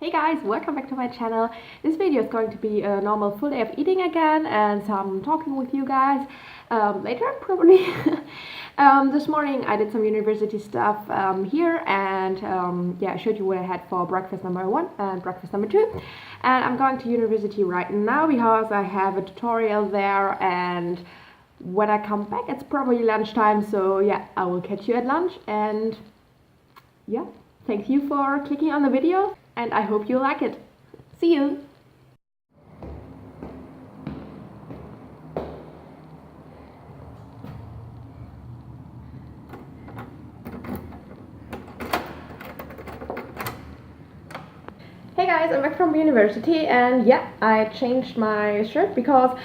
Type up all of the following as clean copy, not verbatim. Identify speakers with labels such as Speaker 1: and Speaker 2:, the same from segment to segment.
Speaker 1: Hey guys, welcome back to my channel. This video is going to be a normal full day of eating again and some talking with you guys later probably. This morning I did some university stuff here and I showed you what I had for breakfast number 1 and breakfast number 2. And I'm going to university right now because I have a tutorial there, and when I come back it's probably lunchtime, so yeah, I will catch you at lunch. And yeah, thank you for clicking on the video, and I hope you like it. See you! Hey guys, I'm back from university, and yeah, I changed my shirt because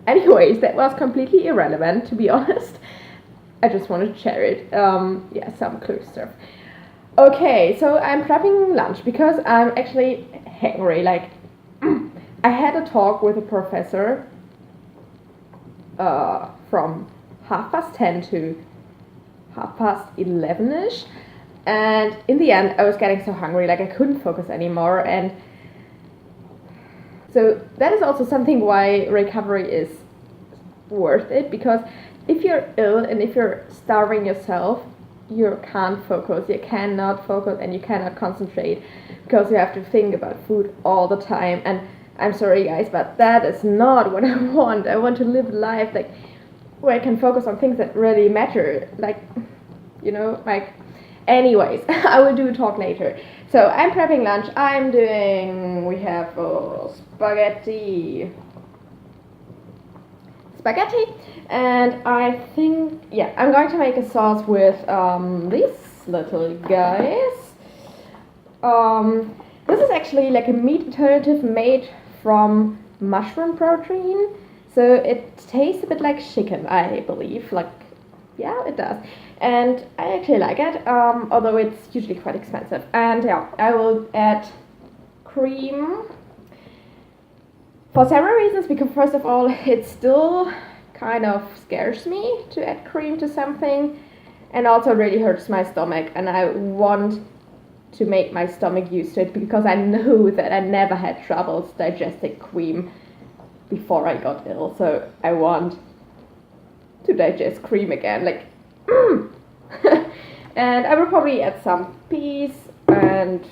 Speaker 1: anyways, that was completely irrelevant, to be honest. I just wanted to share it. Yeah, some cool stuff. Okay, so I'm prepping lunch because I'm actually hungry. Like, I had a talk with a professor from 10:30 to 11:30ish, and in the end I was getting so hungry, like I couldn't focus anymore. And so that is also something why recovery is worth it, because if you're ill and if you're starving yourself, you can't focus, you cannot focus, and you cannot concentrate because you have to think about food all the time. And I'm sorry guys, but that is not what I want. I want to live life like where I can focus on things that really matter, like, you know, like, anyways. I will do a talk later. So I'm prepping lunch. We have spaghetti, and I think, yeah, I'm going to make a sauce with these little guys. This is actually like a meat alternative made from mushroom protein, so it tastes a bit like chicken, I believe. Like, yeah, it does, and I actually like it, although it's usually quite expensive. And yeah, I will add cream for several reasons, because first of all, it still kind of scares me to add cream to something, and also really hurts my stomach, and I want to make my stomach used to it, because I know that I never had troubles digesting cream before I got ill, so I want to digest cream again, like and I will probably add some peas and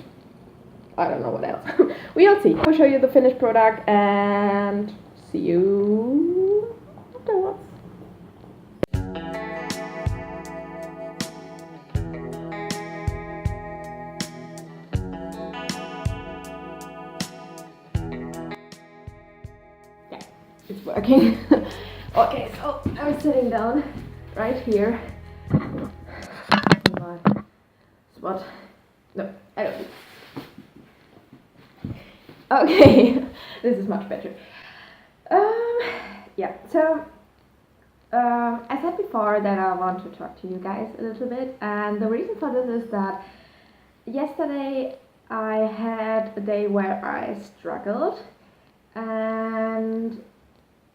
Speaker 1: I don't know what else. We'll see. I'll show you the finished product and see you afterwards. Yeah, it's working. Okay, so I'm sitting down right here. What? No, I don't. Okay, this is much better. Yeah, so I said before that I want to talk to you guys a little bit, and the reason for this is that yesterday I had a day where I struggled, and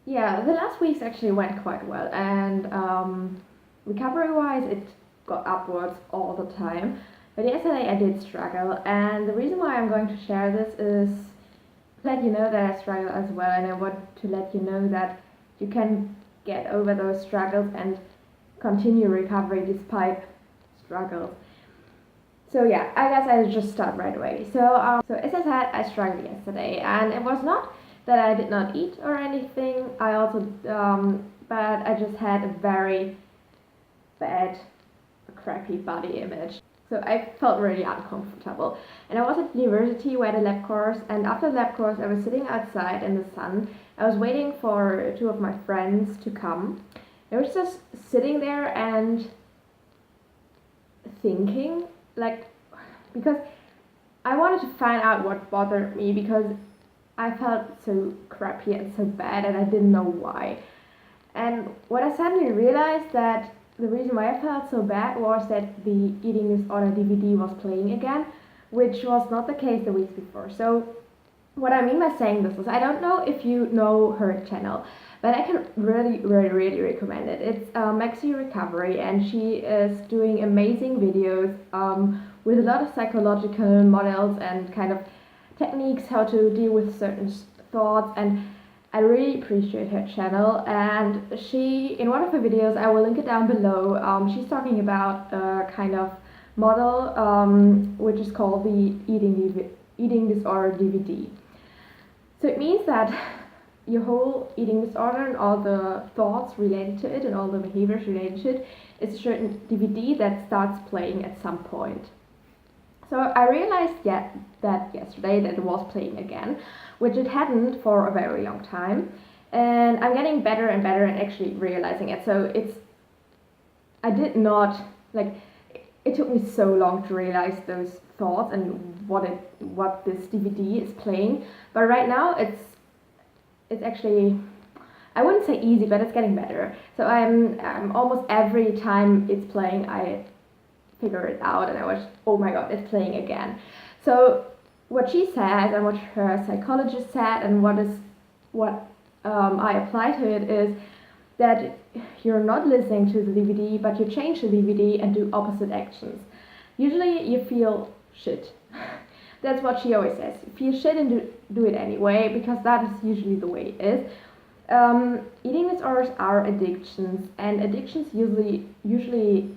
Speaker 1: yeah, the last weeks actually went quite well, and recovery wise it got upwards all the time, but yesterday I did struggle, and the reason why I'm going to share this is to let you know that I struggle as well, and I want to let you know that you can get over those struggles and continue recovery despite struggles. So yeah, I guess I'll just start right away. So as I said, I struggled yesterday, and it was not that I did not eat or anything. I also but I just had a very bad, crappy body image. So I felt really uncomfortable. And I was at university where the lab course, and after the lab course I was sitting outside in the sun. I was waiting for 2 of my friends to come. I was just sitting there and thinking, like, because I wanted to find out what bothered me, because I felt so crappy and so bad and I didn't know why. And what I suddenly realized, that the reason why I felt so bad was that the eating disorder DVD was playing again, which was not the case the weeks before. So what I mean by saying this is I don't know if you know her channel, but I can really recommend it. It's Maxi Recovery, and she is doing amazing videos with a lot of psychological models and kind of techniques how to deal with certain thoughts, and I really appreciate her channel. And she, in one of her videos, I will link it down below, she's talking about a kind of model which is called the eating disorder DVD. So it means that your whole eating disorder and all the thoughts related to it and all the behaviors related to it is a certain DVD that starts playing at some point. So I realized that yesterday that it was playing again, which it hadn't for a very long time. And I'm getting better and better at actually realizing it. So I did not, like, it took me so long to realize those thoughts and what this DVD is playing. But right now it's actually, I wouldn't say easy, but it's getting better. So I'm almost every time it's playing, I figure it out and I was, oh my god, it's playing again. So what she says and what her psychologist said and what I apply to it is that you're not listening to the DVD, but you change the DVD and do opposite actions. Usually you feel shit. That's what she always says. Feel shit and do it anyway, because that is usually the way it is. Eating disorders are addictions, and addictions usually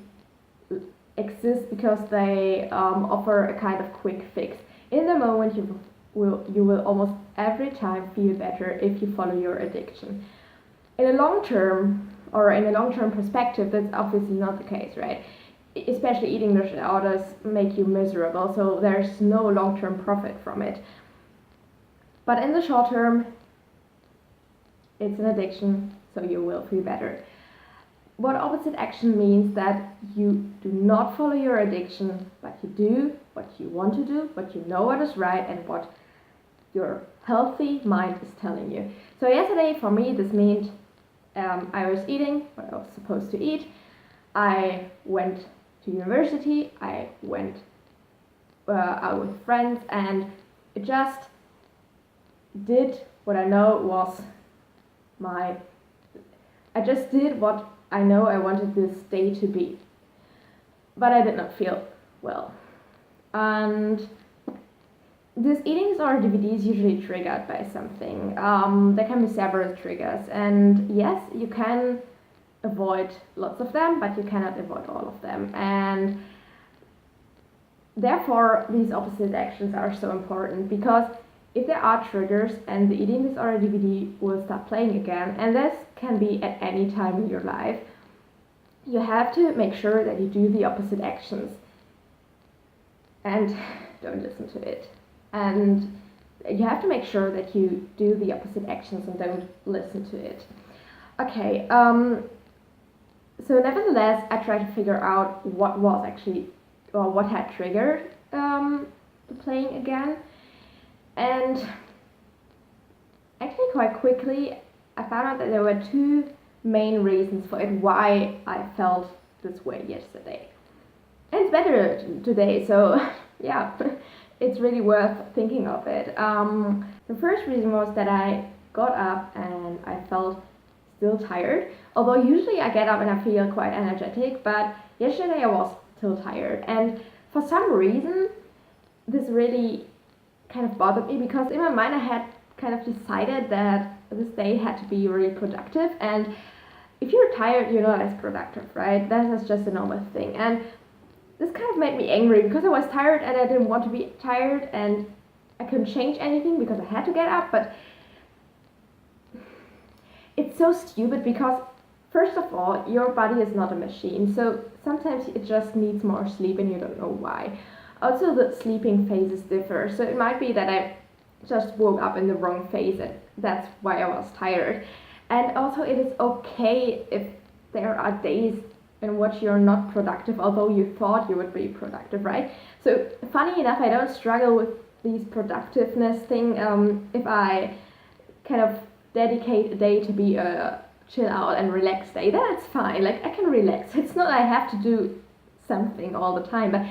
Speaker 1: exist because they offer a kind of quick fix. In the moment, you will almost every time feel better if you follow your addiction. In a long term perspective, that's obviously not the case, right? Especially eating disorders make you miserable, so there's no long-term profit from it. But in the short term, it's an addiction, so you will feel better. What opposite action means that you do not follow your addiction, but you do what you want to do, what you know what is right, and what your healthy mind is telling you. So yesterday, for me, this meant I was eating what I was supposed to eat. I went to university. I went out with friends, and it just did what I know was I just did what I know I wanted this day to be. But I did not feel well. And this eating disorder DVD is usually triggered by something. There can be several triggers, and yes, you can avoid lots of them, but you cannot avoid all of them. And therefore, these opposite actions are so important, because if there are triggers and the eating disorder DVD will start playing again, and this can be at any time in your life, you have to make sure that you do the opposite actions and don't listen to it. And you have to make sure that you do the opposite actions and don't listen to it. Okay, so nevertheless, I tried to figure out what was actually, or what had triggered the playing again. And actually quite quickly, I found out that there were two main reasons for it, why I felt this way yesterday. And it's better today, so yeah, it's really worth thinking of it. The first reason was that I got up and I felt still tired, although usually I get up and I feel quite energetic, but yesterday I was still tired. And for some reason, this really kind of bothered me, because in my mind I had kind of decided that this day had to be really productive, and if you're tired, you're not as productive, right? That is just a normal thing. And this kind of made me angry, because I was tired and I didn't want to be tired, and I couldn't change anything because I had to get up. But it's so stupid, because first of all, your body is not a machine, so sometimes it just needs more sleep and you don't know why. Also, the sleeping phases differ, so it might be that I just woke up in the wrong phase and that's why I was tired. And also, it is okay if there are days in which you're not productive, although you thought you would be productive, right? So funny enough, I don't struggle with these productiveness thing if I kind of dedicate a day to be a chill out and relax day. That's fine, like I can relax. It's not I have to do something all the time, but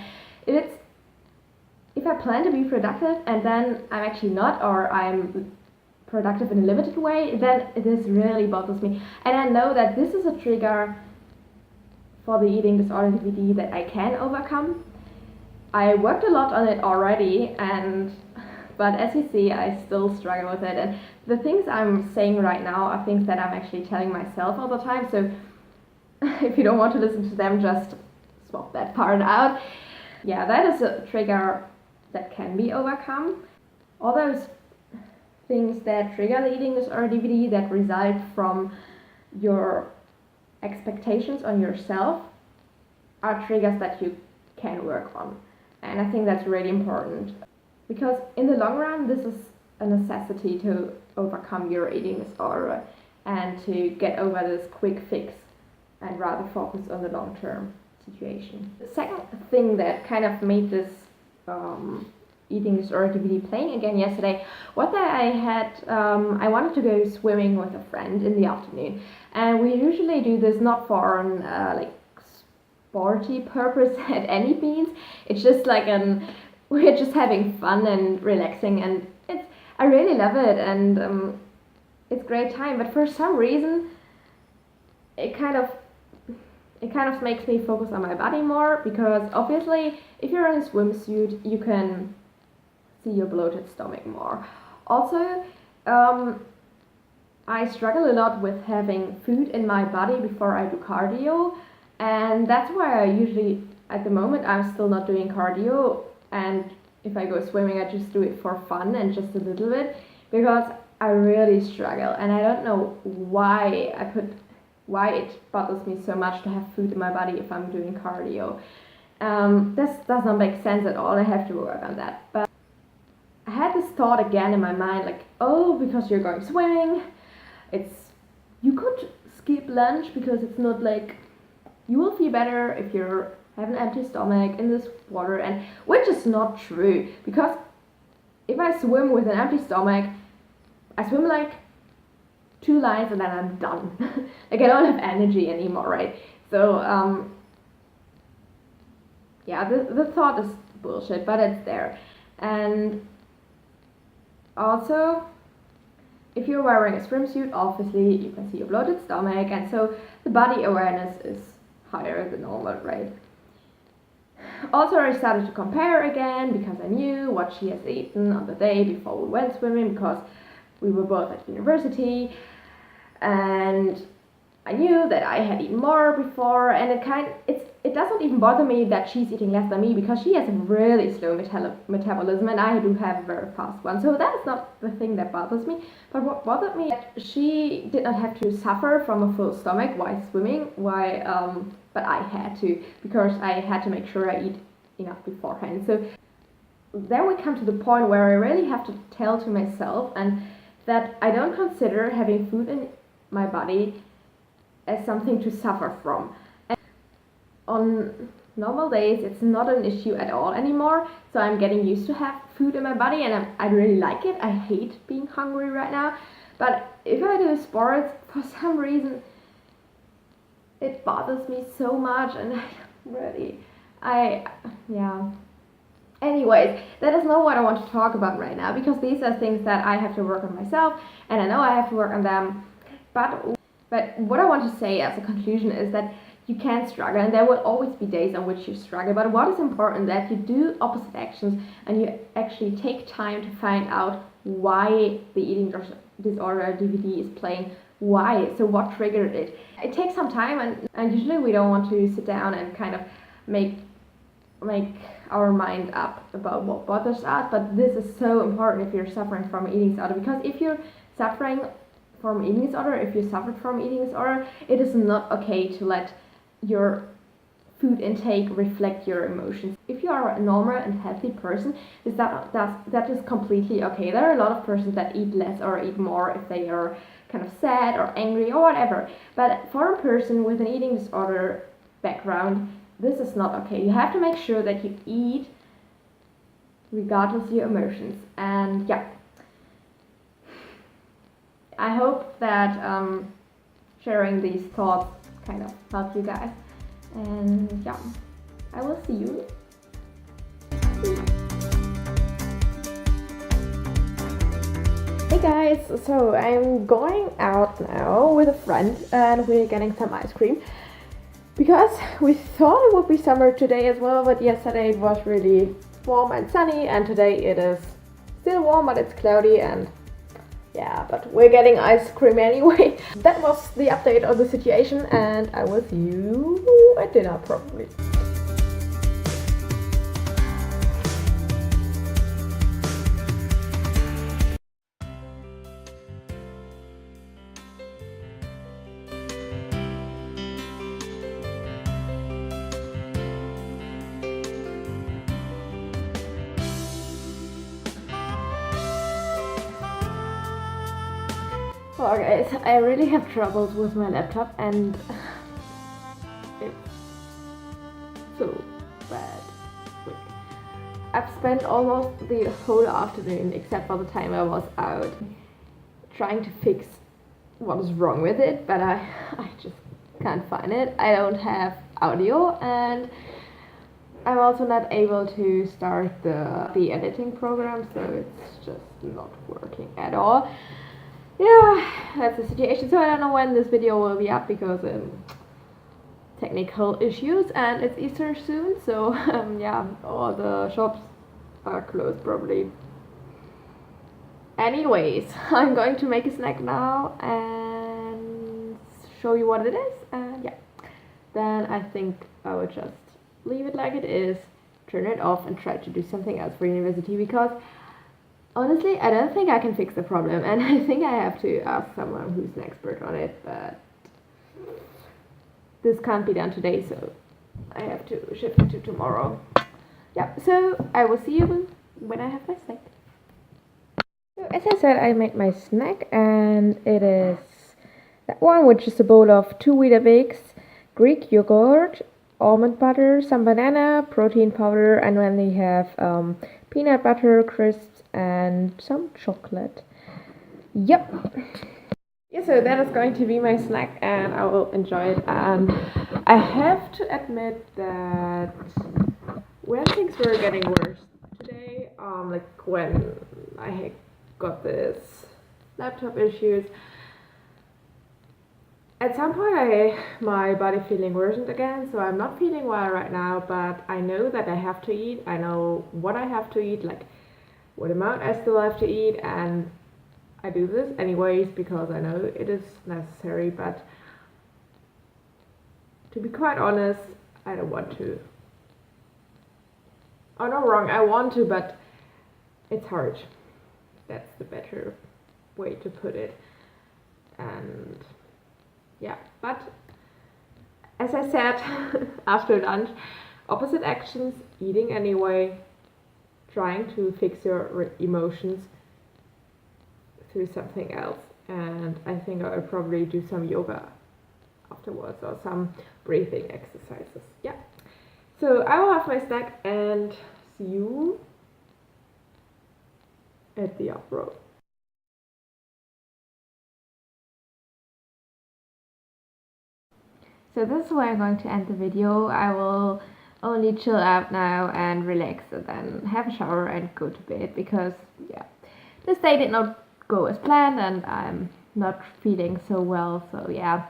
Speaker 1: if if I plan to be productive and then I'm actually not, or I'm productive in a limited way, then this really bothers me. And I know that this is a trigger for the eating disorder DVD that I can overcome. I worked a lot on it already, but as you see, I still struggle with it. And the things I'm saying right now are things that I'm actually telling myself all the time. So if you don't want to listen to them, just swap that part out. Yeah, that is a trigger that can be overcome. All those things that trigger the eating disorder DVD that result from your expectations on yourself are triggers that you can work on. And I think that's really important, because in the long run, this is a necessity to overcome your eating disorder and to get over this quick fix and rather focus on the long-term situation. The second thing that kind of made this eating disorder DVD playing again yesterday was that I wanted to go swimming with a friend in the afternoon, and we usually do this not for an like sporty purpose at any means. It's just like we're just having fun and relaxing, and I really love it, and it's great time. But for some reason, it kind of makes me focus on my body more, because obviously if you're in a swimsuit, you can see your bloated stomach more. Also, I struggle a lot with having food in my body before I do cardio, and that's why I usually, at the moment, I'm still not doing cardio, and if I go swimming, I just do it for fun and just a little bit, because I really struggle, and I don't know why it bothers me so much to have food in my body if I'm doing cardio. This does not make sense at all. I have to work on that. But I had this thought again in my mind, like, oh, because you're going swimming, you could skip lunch, because it's not like, you will feel better if you have an empty stomach in this water, and which is not true, because if I swim with an empty stomach, I swim like 2 lines and then I'm done. Like, I don't have energy anymore, right? So yeah, the thought is bullshit, but it's there. And also, if you're wearing a swimsuit, obviously you can see your bloated stomach, and so the body awareness is higher than normal, right? Also, I started to compare again, because I knew what she has eaten on the day before we went swimming, because we were both at university, and I knew that I had eaten more before, and it doesn't even bother me that she's eating less than me, because she has a really slow metabolism and I do have a very fast one. So that's not the thing that bothers me. But what bothered me, that she did not have to suffer from a full stomach while swimming, but I had to, because I had to make sure I eat enough beforehand. So then we come to the point where I really have to tell to myself and that I don't consider having food in my body as something to suffer from. And on normal days, it's not an issue at all anymore, so I'm getting used to have food in my body, and I really like it. I hate being hungry right now, but if I do sports, for some reason, it bothers me so much, and yeah. Anyways, that is not what I want to talk about right now, because these are things that I have to work on myself, and I know I have to work on them, but what I want to say as a conclusion is that you can struggle, and there will always be days on which you struggle, but what is important that you do opposite actions and you actually take time to find out why the eating disorder DVD is playing, why, so what triggered it. It takes some time, and usually we don't want to sit down and kind of make our mind up about what bothers us, but this is so important if you're suffering from eating disorder, because if you're suffering from eating disorder, if you suffered from eating disorder, it is not okay to let your food intake reflect your emotions. If you are a normal and healthy person, that is completely okay. There are a lot of persons that eat less or eat more if they are kind of sad or angry or whatever, but for a person with an eating disorder background, this is not okay. You have to make sure that you eat regardless of your emotions. And yeah, I hope that sharing these thoughts kind of helped you guys. And yeah, I will see you soon. Hey guys, so I'm going out now with a friend and we're getting some ice cream because we thought it would be summer today as well, but yesterday it was really warm and sunny and today it is still warm but it's cloudy and yeah, but we're getting ice cream anyway. That was the update of the situation and I will see you at dinner probably. Well guys, I really have troubles with my laptop and it's so bad. I've spent almost the whole afternoon, except for the time I was out, trying to fix what is wrong with it, but I just can't find it. I don't have audio and I'm also not able to start the editing program, so it's just not working at all. Yeah, that's the situation. So I don't know when this video will be up because technical issues and it's Easter soon, so yeah, all the shops are closed probably. Anyways, I'm going to make a snack now and show you what it is, and yeah, then I think I will just leave it like it is, turn it off and try to do something else for university because honestly, I don't think I can fix the problem, and I think I have to ask someone who's an expert on it, but this can't be done today, so I have to shift it to tomorrow. Yeah, so I will see you when I have my snack. So as I said, I made my snack, and it is that one, which is a bowl of 2 Weetabix, Greek yogurt, almond butter, some banana, protein powder, and then we have peanut butter, crisps, and some chocolate. Yep. Yeah, so that is going to be my snack and I will enjoy it. And I have to admit that when things were getting worse today, like when I had got this laptop issues, at some point my body feeling worsened again, so I'm not feeling well right now, but I know that I have to eat. I know what I have to eat, like what amount I still have to eat, and I do this anyways because I know it is necessary, but to be quite honest, I don't want to. Oh, no, wrong, I want to, but it's hard. That's the better way to put it. And yeah, but as I said, after lunch, opposite actions, eating anyway, trying to fix your emotions through something else, and I think I'll probably do some yoga afterwards or some breathing exercises. Yeah, so I will have my snack and see you at the off-road. So this is where I'm going to end the video. I will only chill out now and relax and then have a shower and go to bed because yeah, this day did not go as planned and I'm not feeling so well, so yeah,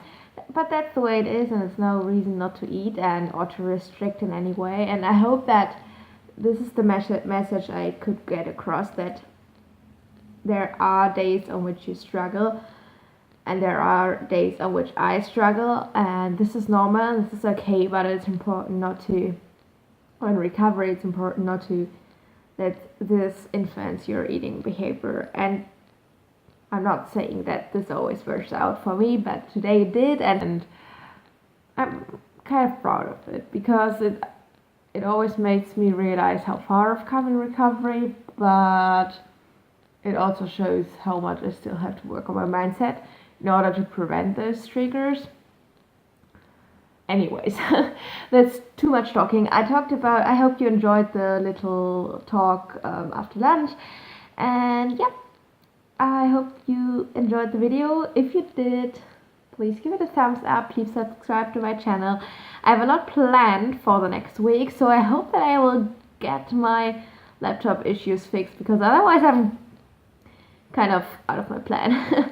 Speaker 1: but that's the way it is and there's no reason not to eat and or to restrict in any way. And I hope that this is the message I could get across, that there are days on which you struggle and there are days on which I struggle, and this is normal, this is okay, but it's important not to, in recovery, it's important not to let this influence your eating behavior. And I'm not saying that this always works out for me, but today it did, and I'm kind of proud of it because it always makes me realize how far I've come in recovery, but it also shows how much I still have to work on my mindset in order to prevent those triggers. Anyways, that's too much talking. I hope you enjoyed the little talk after lunch, and yeah, I hope you enjoyed the video. If you did, please give it a thumbs up, please subscribe to my channel. I have a lot planned for the next week, so I hope that I will get my laptop issues fixed, because otherwise I'm kind of out of my plan.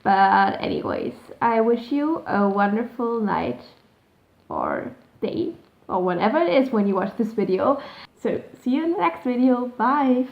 Speaker 1: But anyways, I wish you a wonderful night or day or whatever it is when you watch this video. So see you in the next video. Bye!